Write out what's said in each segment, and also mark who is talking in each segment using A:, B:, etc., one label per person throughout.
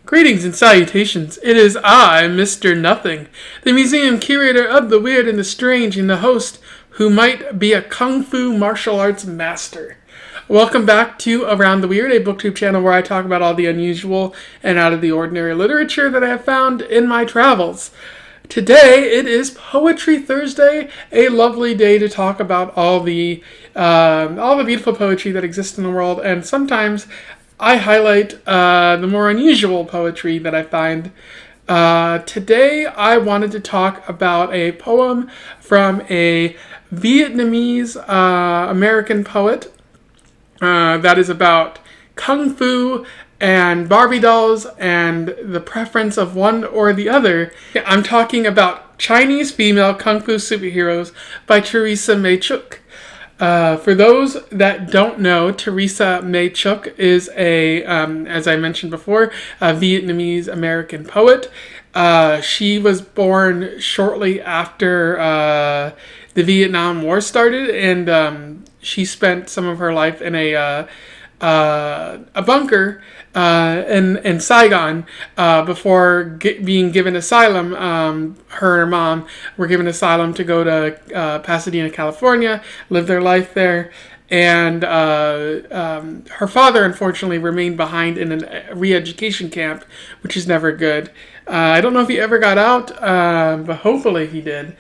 A: Greetings and salutations. It is I, Mr. Nothing, the museum curator of the weird and the strange, and the host who might be a Kungfu martial arts master. Welcome back to Around the Weird, a booktube channel where I talk about all the unusual and out of the ordinary literature that I have found in my travels. Today it is Poetry Thursday, a lovely day to talk about all the beautiful poetry that exists in the world, and sometimes I highlight the more unusual poetry that I find. Today I wanted to talk about a poem from a Vietnamese American poet that is about Kung Fu and Barbie dolls and the preference of one or the other. I'm talking about Chinese female Kung Fu superheroes by Teresa Mei Chuc. For those that don't know, Teresa Mei Chuc is as I mentioned before, a Vietnamese American poet. She was born shortly after the Vietnam War started, and she spent some of her life in a bunker in Saigon before being given asylum. Her and her mom were given asylum to go to Pasadena, California, live their life there. And her father, unfortunately, remained behind in a re-education camp, which is never good. I don't know if he ever got out, but hopefully he did.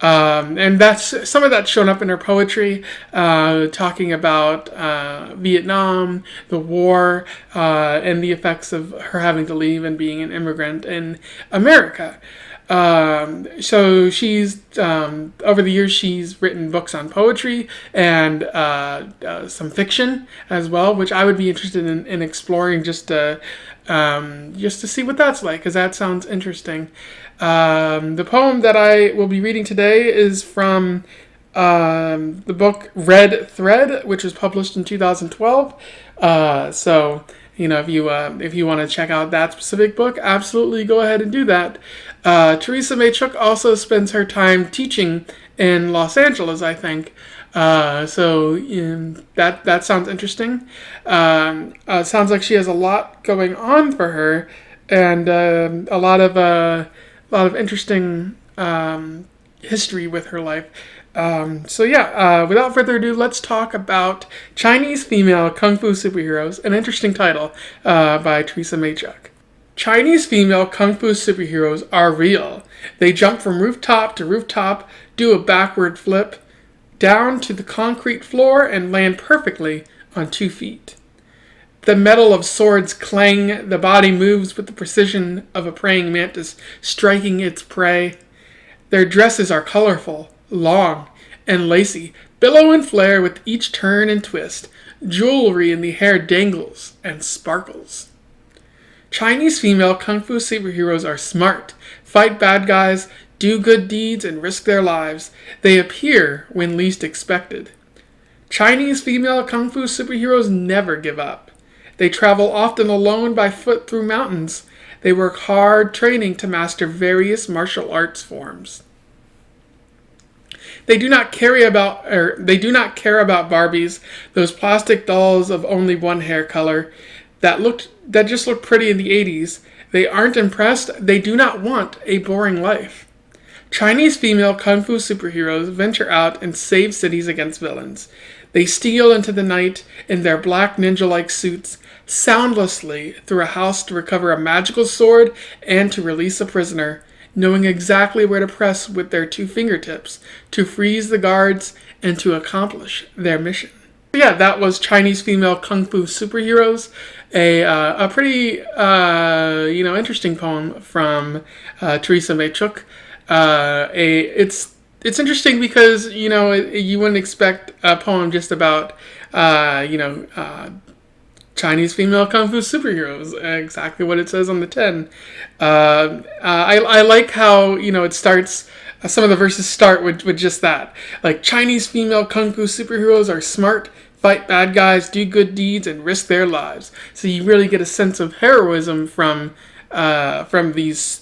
A: And that's some of that's shown up in her poetry, talking about Vietnam, the war, and the effects of her having to leave and being an immigrant in America. So she's over the years she's written books on poetry and some fiction as well, which I would be interested in exploring just to see what that's like, because that sounds interesting. The poem that I will be reading today is from the book Red Thread, which was published in 2012. So if you want to check out that specific book, absolutely go ahead and do that. Teresa Mei Chuc also spends her time teaching in Los Angeles, I think. So that sounds interesting. Sounds like she has a lot going on for her, and a lot of interesting history with her life. Without further ado, let's talk about Chinese female Kung Fu superheroes, an interesting title by Teresa Mei Chuc. Chinese female Kung Fu superheroes are real. They jump from rooftop to rooftop, do a backward flip, down to the concrete floor, and land perfectly on 2 feet. The metal of swords clang, the body moves with the precision of a praying mantis striking its prey. Their dresses are colorful, long, and lacy, billow and flare with each turn and twist. Jewelry in the hair dangles and sparkles. Chinese female Kung Fu superheroes are smart, fight bad guys, do good deeds, and risk their lives. They appear when least expected. Chinese female Kung Fu superheroes never give up. They travel often alone by foot through mountains. They work hard training to master various martial arts forms. They do not care about Barbies, those plastic dolls of only one hair color that just look pretty in the 80s. They aren't impressed. They do not want a boring life. Chinese female Kung Fu superheroes venture out and save cities against villains. They steal into the night in their black ninja-like suits, soundlessly through a house to recover a magical sword and to release a prisoner, knowing exactly where to press with their 2 fingertips to freeze the guards and to accomplish their mission. Yeah, that was Chinese female Kung Fu superheroes, a pretty interesting poem from Teresa Mei Chuc. It's interesting because you wouldn't expect a poem just about Chinese female Kung Fu superheroes, exactly what it says on the tin. I like how it starts. Some of the verses start with just that, like Chinese female Kung Fu superheroes are smart, fight bad guys, do good deeds, and risk their lives. So you really get a sense of heroism from these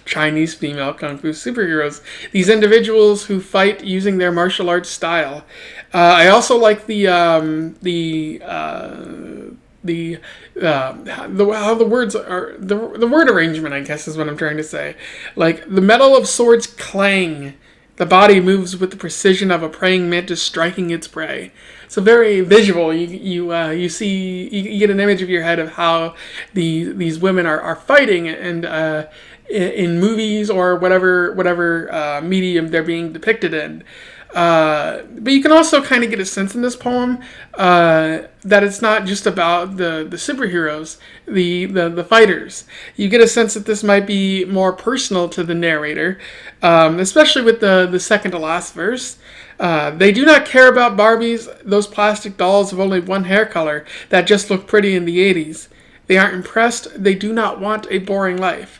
A: Chinese female Kung Fu superheroes. These individuals who fight using their martial arts style. I also like the how the words are, the word arrangement, I guess, is what I'm trying to say. Like, the metal of swords clang. The body moves with the precision of a praying mantis striking its prey. So very visual. You see, you get an image of your head of how these women are fighting, and in movies or whatever medium they're being depicted in. But you can also kind of get a sense in this poem that it's not just about the superheroes, the fighters. You get a sense that this might be more personal to the narrator, especially with the second to last verse. They do not care about Barbies, those plastic dolls of only one hair color that just look pretty in the 80s. They aren't impressed. They do not want a boring life.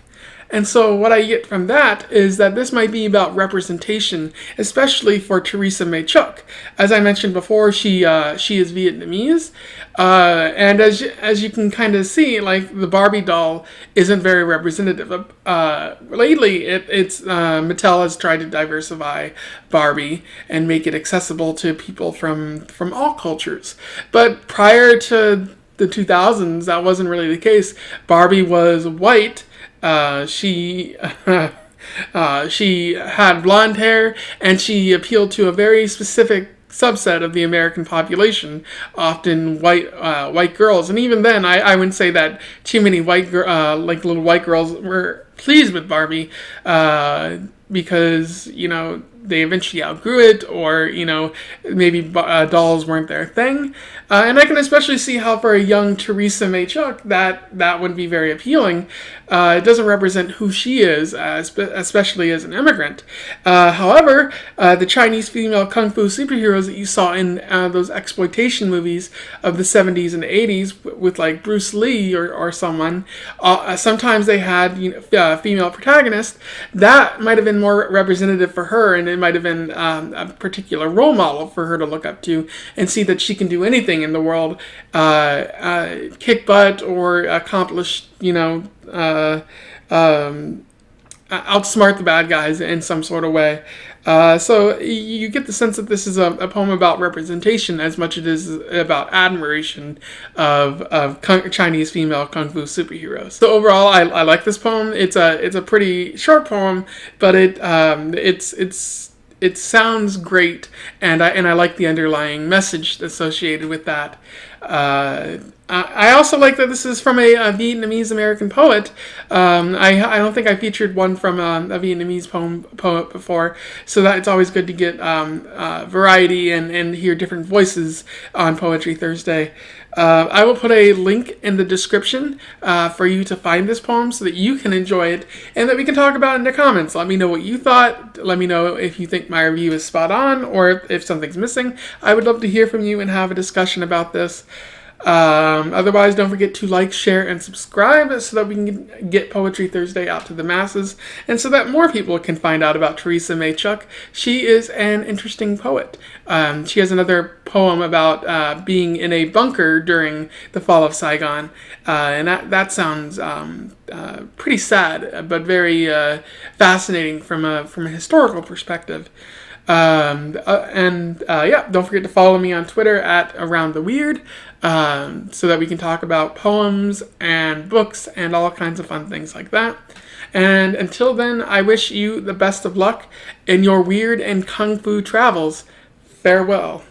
A: And so what I get from that is that this might be about representation, especially for Teresa Mei Chuc. As I mentioned before, she is Vietnamese, and as you can kind of see, like, the Barbie doll isn't very representative. Lately, it's Mattel has tried to diversify Barbie and make it accessible to people from all cultures. But prior to the 2000s, that wasn't really the case. Barbie was white. She had blonde hair, and she appealed to a very specific subset of the American population, often white girls. And even then, I wouldn't say that too many little white girls were pleased with Barbie, because they eventually outgrew it, or maybe dolls weren't their thing. And I can especially see how for a young Teresa Mei Chuc that would be very appealing. It doesn't represent who she is, especially as an immigrant. However, the Chinese female kung fu superheroes that you saw in those exploitation movies of the 70s and 80s with like Bruce Lee or someone, sometimes they had female protagonists. That might have been more representative for her, and it might have been a particular role model for her to look up to and see that she can do anything in the world, kick butt or accomplish, outsmart the bad guys in some sort of way. So you get the sense that this is a poem about representation as much as it is about admiration of Chinese female kung fu superheroes. So overall, I like this poem. It's a pretty short poem, but it sounds great, and I like the underlying message associated with that. I also like that this is from a Vietnamese American poet. I don't think I featured one from a Vietnamese poet before, so that it's always good to get variety and hear different voices on Poetry Thursday. I will put a link in the description for you to find this poem so that you can enjoy it and that we can talk about it in the comments. Let me know what you thought. Let me know if you think my review is spot on or if something's missing. I would love to hear from you and have a discussion about this. Otherwise, don't forget to like, share, and subscribe so that we can get Poetry Thursday out to the masses and so that more people can find out about Teresa Mei Chuc. She is an interesting poet. She has another poem about being in a bunker during the fall of Saigon, and that sounds pretty sad, but very fascinating from a historical perspective. Yeah, don't forget to follow me on Twitter at AroundTheWeird, so that we can talk about poems and books and all kinds of fun things like that. And until then, I wish you the best of luck in your weird and kung fu travels. Farewell.